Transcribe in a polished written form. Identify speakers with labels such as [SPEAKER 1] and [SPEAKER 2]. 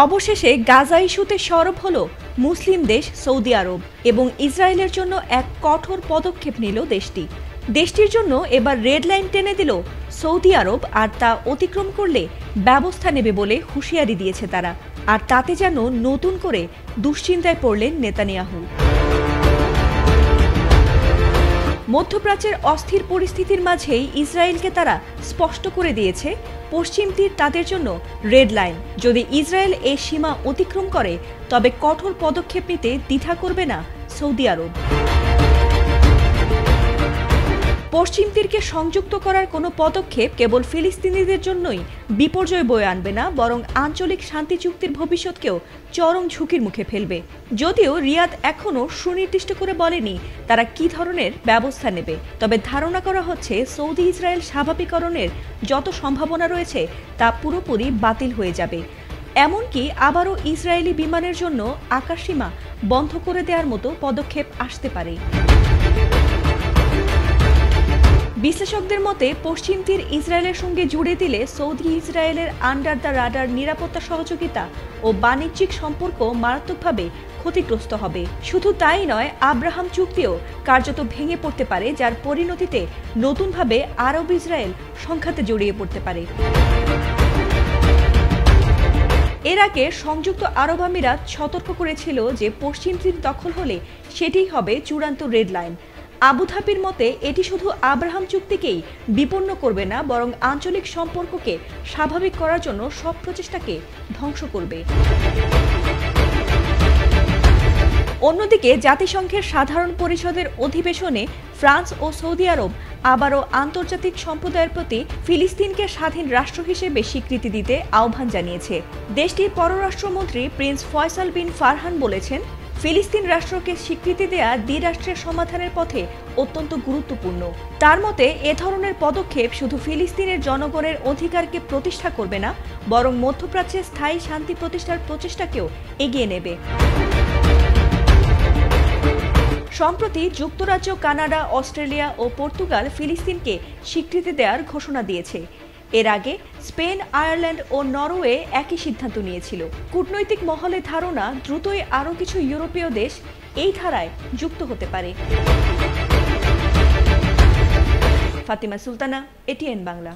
[SPEAKER 1] অবশেষে গাজা ইস্যুতে সরব হলো মুসলিম দেশ সৌদি আরব এবং ইসরায়েলের জন্য এক কঠোর পদক্ষেপ নিল দেশটির জন্য এবার রেড লাইন টেনে দিল সৌদি আরব, আর তা অতিক্রম করলে ব্যবস্থা নেবে বলে হুঁশিয়ারি দিয়েছে তারা। আর তাতে যেন নতুন করে দুশ্চিন্তায় পড়লেন নেতানিয়াহু। মধ্যপ্রাচ্যের অস্থির পরিস্থিতির মাঝেই ইসরায়েলকে তারা স্পষ্ট করে দিয়েছে পশ্চিম তীর তাদের জন্য রেড লাইন। যদি ইসরায়েল এই সীমা অতিক্রম করে তবে কঠোর পদক্ষেপ নিতে দ্বিধা করবে না সৌদি আরব। পশ্চিম তীরকে সংযুক্ত করার কোনো পদক্ষেপ কেবল ফিলিস্তিনিদের জন্যই বিপর্যয় বয়ে আনবে না, বরং আঞ্চলিক শান্তি চুক্তির ভবিষ্যৎকেও চরম ঝুঁকির মুখে ফেলবে। যদিও রিয়াদ এখনও সুনির্দিষ্ট করে বলেনি তারা কী ধরনের ব্যবস্থা নেবে, তবে ধারণা করা হচ্ছে সৌদি ইসরায়েল স্বাভাবিকরণের যত সম্ভাবনা রয়েছে তা পুরোপুরি বাতিল হয়ে যাবে। এমনকি আবারও ইসরায়েলি বিমানের জন্য আকাশসীমা বন্ধ করে দেওয়ার মতো পদক্ষেপ আসতে পারে। বিশ্লেষকদের মতে পশ্চিম তীর ইসরায়েলের সঙ্গে জুড়ে দিলে সৌদি ইসরায়েলের আন্ডার দ্য রাডার নিরাপত্তা সহযোগিতা ও বাণিজ্যিক সম্পর্ক মারাত্মকভাবে ক্ষতিগ্রস্ত হবে। শুধু তাই নয়, আব্রাহাম চুক্তিও কার্যত ভেঙে পড়তে পারে, যার পরিণতিতে নতুনভাবে আরব ইসরায়েল সংঘাতে জড়িয়ে পড়তে পারে। এর আগে সংযুক্ত আরব আমিরাত সতর্ক করেছিল যে পশ্চিম তীর দখল হলে সেটিই হবে চূড়ান্ত রেড লাইন। আবুধাবির মতে এটি শুধু আব্রাহাম চুক্তিকেই বিপন্ন করবে না, বরং আঞ্চলিক সম্পর্ককে স্বাভাবিক করার জন্য সব প্রচেষ্টাকে ধ্বংস করবে। অন্যদিকে জাতিসংঘের সাধারণ পরিষদের অধিবেশনে ফ্রান্স ও সৌদি আরব আবারও আন্তর্জাতিক সম্প্রদায়ের প্রতি ফিলিস্তিনকে স্বাধীন রাষ্ট্র হিসেবে স্বীকৃতি দিতে আহ্বান জানিয়েছে। দেশটির পররাষ্ট্রমন্ত্রী প্রিন্স ফয়সাল বিন ফারহান বলেছেন, ফিলিস্তিন রাষ্ট্রকে স্বীকৃতি দেয়া দ্বিরাষ্ট্রের সমাধানের পথে অত্যন্ত গুরুত্বপূর্ণ। তার মতে এ ধরনের পদক্ষেপ শুধু ফিলিস্তিনের জনগণের অধিকারকে প্রতিষ্ঠা করবে না, বরং মধ্যপ্রাচ্যে স্থায়ী শান্তি প্রতিষ্ঠার প্রচেষ্টাকেও এগিয়ে নেবে। সম্প্রতি যুক্তরাজ্য, কানাডা, অস্ট্রেলিয়া ও পর্তুগাল ফিলিস্তিনকে স্বীকৃতি দেওয়ার ঘোষণা দিয়েছে। এর আগে স্পেন, আয়ারল্যান্ড ও নরওয়ে একই সিদ্ধান্ত নিয়েছিল। কূটনৈতিক মহলে ধারণা দ্রুতই আরও কিছু ইউরোপীয় দেশ এই ধারায় যুক্ত হতে পারে। ফাতিমা সুলতানা, এটিএন বাংলা।